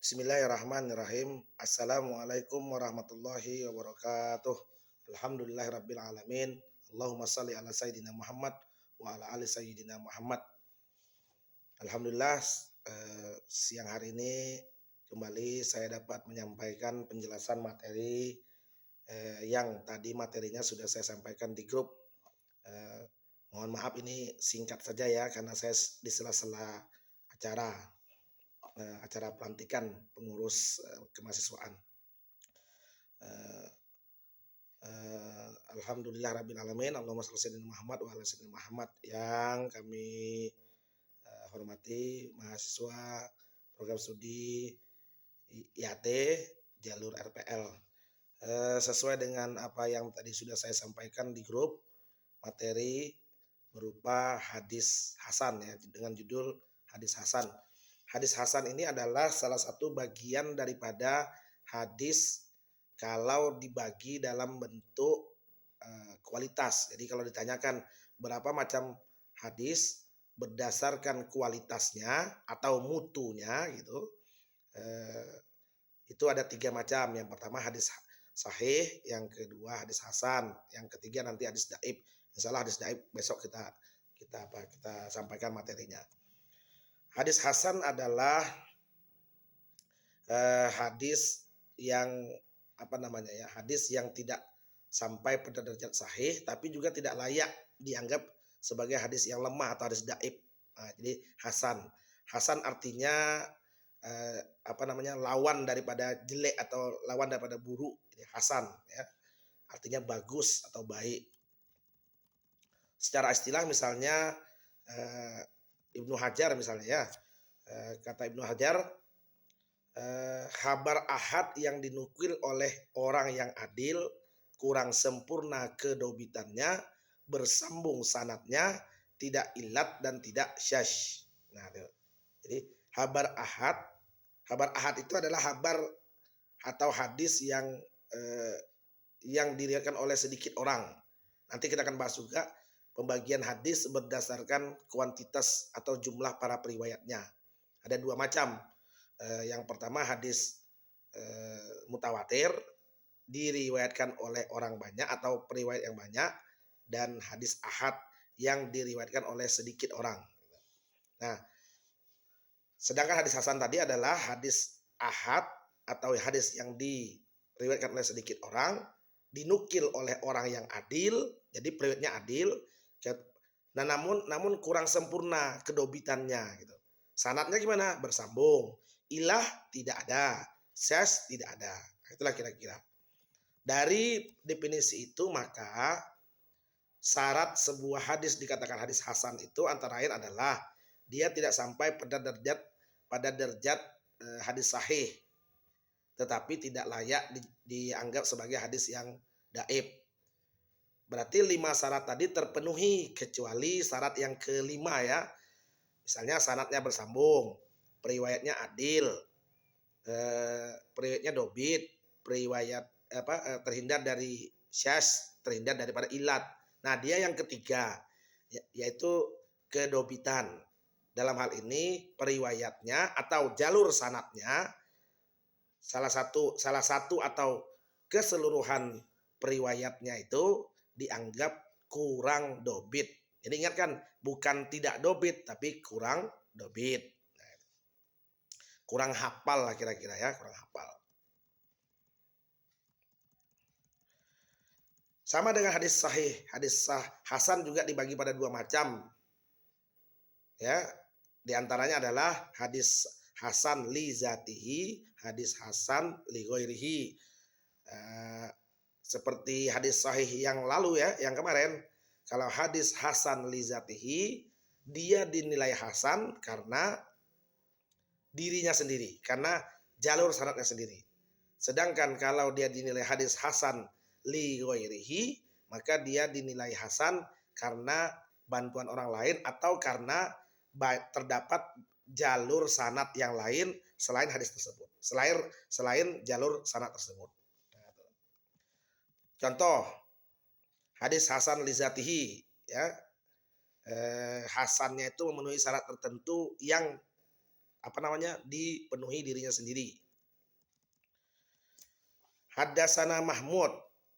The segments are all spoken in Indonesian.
Bismillahirrahmanirrahim. Assalamualaikum warahmatullahi wabarakatuh. Alhamdulillahirabbil alamin. Allahumma shalli ala sayyidina Muhammad wa ala ali sayyidina Muhammad. Alhamdulillah, siang hari ini kembali saya dapat menyampaikan penjelasan materi yang tadi materinya sudah saya sampaikan di grup. Mohon maaf ini singkat saja ya karena saya di sela-sela acara pelantikan pengurus kemahasiswaan. Alhamdulillah rabbil alamin. Allahumma shalli sayyidina Muhammad wa ala sayyidina Muhammad. Yang kami hormati mahasiswa program studi IAT jalur RPL. Sesuai dengan apa yang tadi sudah saya sampaikan di grup, materi berupa hadis Hasan ya, dengan judul hadis Hasan. Hadis Hasan ini adalah salah satu bagian daripada hadis kalau dibagi dalam bentuk kualitas. Jadi kalau ditanyakan berapa macam hadis berdasarkan kualitasnya atau mutunya gitu, itu ada 3 macam. Yang pertama hadis sahih, yang kedua hadis hasan, yang ketiga nanti hadis daib. Insyaallah hadis daib besok kita sampaikan materinya. Hadis hasan adalah hadis yang hadis yang tidak sampai pada derajat sahih tapi juga tidak layak dianggap sebagai hadis yang lemah atau hadis daib. Jadi hasan artinya lawan daripada jelek atau lawan daripada buruk. Jadi hasan ya, artinya bagus atau baik. Secara istilah misalnya Ibnu Hajar misalnya ya, kata Ibnu Hajar, khabar ahad yang dinukil oleh orang yang adil, kurang sempurna kedobitannya, bersambung sanadnya, tidak ilat dan tidak syash. Nah, jadi khabar ahad itu adalah khabar atau hadis yang diriwayatkan oleh sedikit orang. Nanti kita akan bahas juga pembagian hadis berdasarkan kuantitas atau jumlah para periwayatnya. Ada 2 macam. Yang pertama hadis mutawatir, diriwayatkan oleh orang banyak atau periwayat yang banyak, dan hadis ahad yang diriwayatkan oleh sedikit orang. Nah, sedangkan hadis hasan tadi adalah hadis ahad atau hadis yang diriwayatkan oleh sedikit orang, dinukil oleh orang yang adil, jadi periwayatnya adil. Nah, namun kurang sempurna kedobitannya gitu. Sanadnya gimana? Bersambung. Ilah tidak ada, syaz tidak ada. Itulah kira-kira. Dari definisi itu maka syarat sebuah hadis dikatakan hadis hasan itu antara lain adalah dia tidak sampai pada derajat hadis sahih, tetapi tidak layak dianggap sebagai hadis yang daib. Berarti 5 syarat tadi terpenuhi kecuali syarat yang kelima ya. Misalnya sanadnya bersambung, periwayatnya adil, periwayatnya dobit, periwayat terhindar dari syaz, terhindar daripada ilat. Nah, dia yang ketiga yaitu kedobitan. Dalam hal ini periwayatnya atau jalur sanadnya salah satu atau keseluruhan periwayatnya itu dianggap kurang dobit. Jadi ingatkan, bukan tidak dobit tapi kurang dobit. Kurang hafal lah kira-kira ya, kurang hafal. Sama dengan hadis sahih, hasan juga dibagi pada 2 macam. Ya, di antaranya adalah hadis hasan li zatihi, hadis hasan li ghairihi. Seperti hadis sahih yang lalu ya, yang kemarin. Kalau hadis hasan li zatihi, dia dinilai hasan karena dirinya sendiri, karena jalur sanadnya sendiri. Sedangkan kalau dia dinilai hadis hasan li ghairihi, maka dia dinilai hasan karena bantuan orang lain atau karena terdapat jalur sanad yang lain selain hadis tersebut, selain jalur sanad tersebut. Contoh hadis hasan li zatihi ya, hasannya itu memenuhi syarat tertentu yang dipenuhi dirinya sendiri. Haddasana Mahmud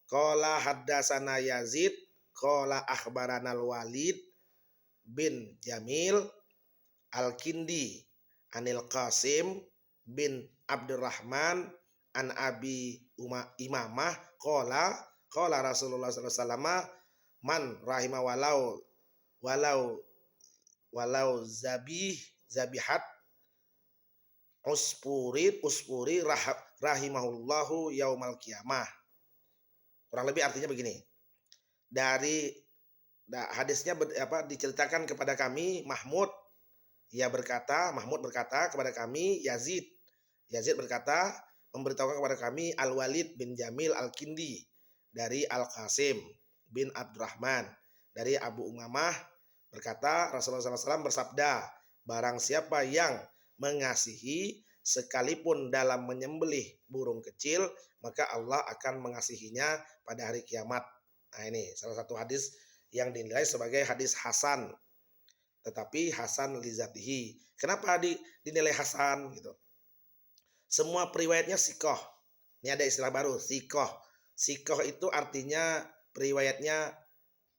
qala haddasana Yazid qala akhbarana Al-Walid bin Jamil Al-Kindi anil Qasim bin Abdurrahman an Abi Imamah qala Rasulullah sallallahu alaihi wasallam man rahima walau zabihat uspuri rahimahullahu yaumal qiyamah. Kurang lebih artinya begini. Dari hadisnya diceritakan kepada kami Mahmud berkata kepada kami Yazid berkata memberitahukan kepada kami Al-Walid bin Jamil Al-Kindi dari Al-Qasim bin Abdurrahman dari Abu Umamah berkata Rasulullah SAW bersabda, barang siapa yang mengasihi sekalipun dalam menyembelih burung kecil, maka Allah akan mengasihinya pada hari kiamat. Nah, ini salah satu hadis yang dinilai sebagai hadis hasan, tetapi hasan li zatihi. Kenapa dinilai hasan gitu? Semua periwayatnya sikoh. Ini ada istilah baru, sikoh. Sikoh itu artinya periwayatnya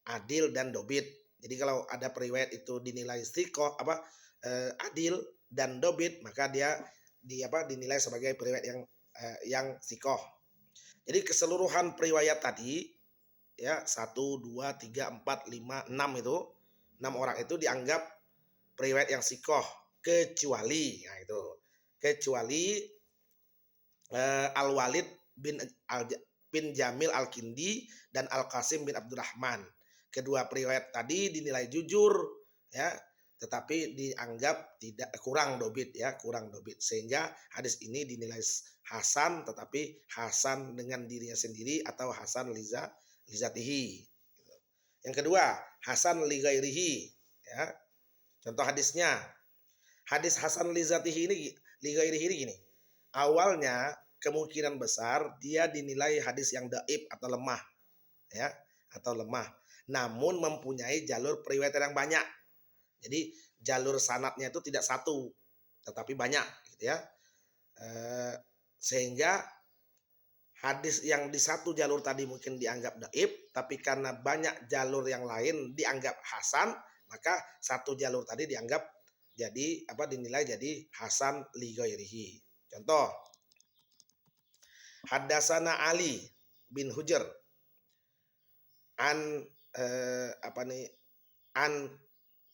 adil dan dobit. Jadi kalau ada periwayat itu dinilai sikoh adil dan dobit, maka dia dinilai sebagai periwayat yang sikoh. Jadi keseluruhan periwayat tadi ya 1, 2, 3, 4, 5, 6 itu 6 orang itu dianggap periwayat yang sikoh kecuali Al-Walid bin Jamil Al-Kindi dan Al-Qasim bin Abdurrahman. Kedua periwayat tadi dinilai jujur ya, tetapi dianggap kurang dobit, sehingga hadis ini dinilai hasan, tetapi hasan dengan dirinya sendiri atau hasan lizatihi. Yang kedua, hasan lighairihi ya. Contoh hadisnya, hadis hasan lizatihi lighairihi ini gini. Awalnya kemungkinan besar dia dinilai hadis yang dhaif atau lemah ya, namun mempunyai jalur periwayat yang banyak. Jadi jalur sanadnya itu tidak satu, tetapi banyak, gitu ya. Sehingga hadis yang di satu jalur tadi mungkin dianggap dhaif, tapi karena banyak jalur yang lain dianggap hasan, maka satu jalur tadi dianggap dinilai jadi hasan li ghairihi. Contoh, haddasana Ali bin Hujr an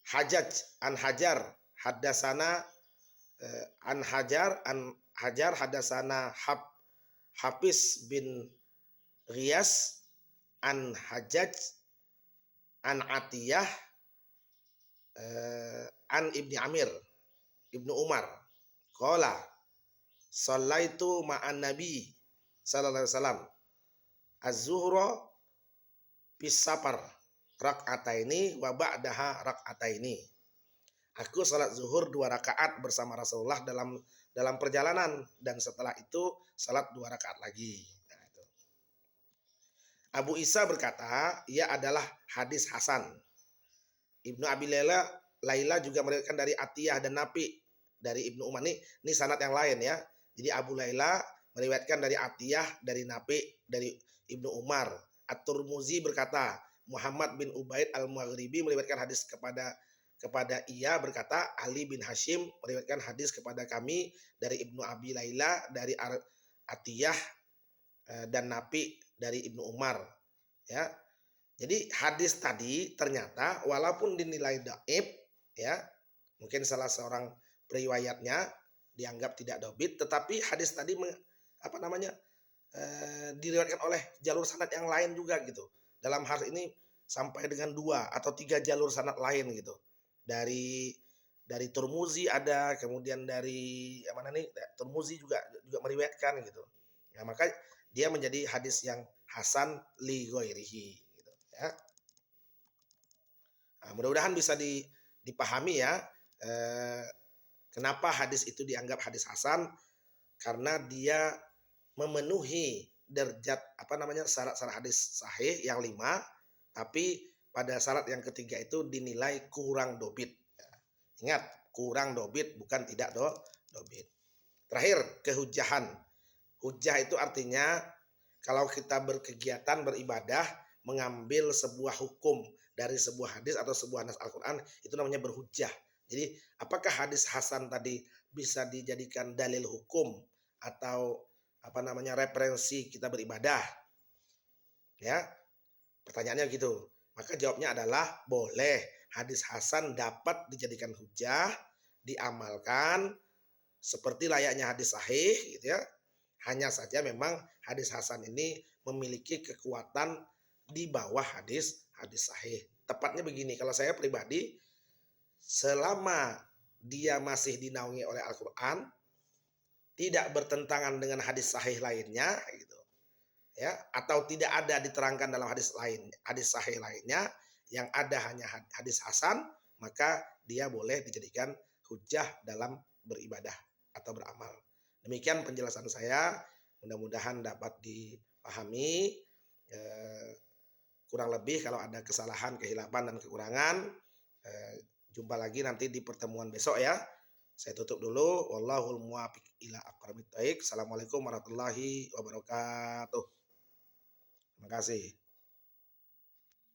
Hajar haddasana Hajar haddasana Hafiz bin Riyas an Hajjaj an Atiyah an Ibnu Umar qala shallaitu ma'an nabi sallallahu alaihi wasallam az-zuhra bis safar rak'ataini wa ba'daha rak'ataini. Aku salat zuhur 2 rakaat bersama Rasulullah dalam perjalanan, dan setelah itu salat 2 rakaat lagi. Nah, itu. Abu Isa berkata, ia adalah hadis hasan. Ibnu Abi Laila juga meriwayatkan dari Atiyah dan Nafi dari Ibnu Umar. Ini sanad yang lain ya. Jadi Abu Laila meriwayatkan dari Atiyah, dari Nafi, dari Ibnu Umar. At-Tirmidzi berkata, Muhammad bin Ubaid al-Maghribi meriwayatkan hadis kepada ia berkata, Ali bin Hashim meriwayatkan hadis kepada kami dari Ibnu Abi Laila, dari Atiyah dan Nafi dari Ibnu Umar ya. Jadi hadis tadi ternyata walaupun dinilai dhaif ya, mungkin salah seorang periwayatnya dianggap tidak dobit, tetapi hadis tadi diriwayatkan oleh jalur sanad yang lain juga gitu. Dalam hal ini sampai dengan 2 atau 3 jalur sanad lain gitu. Dari Tirmidzi ada, kemudian dari Tirmidzi juga meriwayatkan gitu. Nah, maka dia menjadi hadis yang hasan li ghairihi gitu ya. Nah, mudah-mudahan bisa dipahami ya. Kenapa hadis itu dianggap hadis hasan? Karena dia memenuhi derajat syarat-syarat hadis sahih yang 5, tapi pada syarat yang ketiga itu dinilai kurang dobit. Ingat, kurang dobit bukan tidak dobit. Terakhir, kehujahan. Hujah itu artinya kalau kita berkegiatan beribadah mengambil sebuah hukum dari sebuah hadis atau sebuah nas Al-Qur'an, itu namanya berhujah. Jadi apakah hadis hasan tadi bisa dijadikan dalil hukum atau referensi kita beribadah? Ya, pertanyaannya gitu. Maka jawabnya adalah boleh. Hadis hasan dapat dijadikan hujah, diamalkan seperti layaknya hadis sahih gitu ya. Hanya saja memang hadis hasan ini memiliki kekuatan di bawah hadis sahih. Tepatnya begini, kalau saya pribadi selama dia masih dinaungi oleh Al-Qur'an, tidak bertentangan dengan hadis sahih lainnya gitu. Ya, atau tidak ada diterangkan dalam hadis sahih lainnya, yang ada hanya hadis hasan, maka dia boleh dijadikan hujah dalam beribadah atau beramal. Demikian penjelasan saya, mudah-mudahan dapat dipahami. Kurang lebih kalau ada kesalahan, kehilapan dan kekurangan, jumpa lagi nanti di pertemuan besok ya. Saya tutup dulu. Wallahul muwaffiq ila aqrabit thoriq. Assalamualaikum warahmatullahi wabarakatuh. Terima kasih.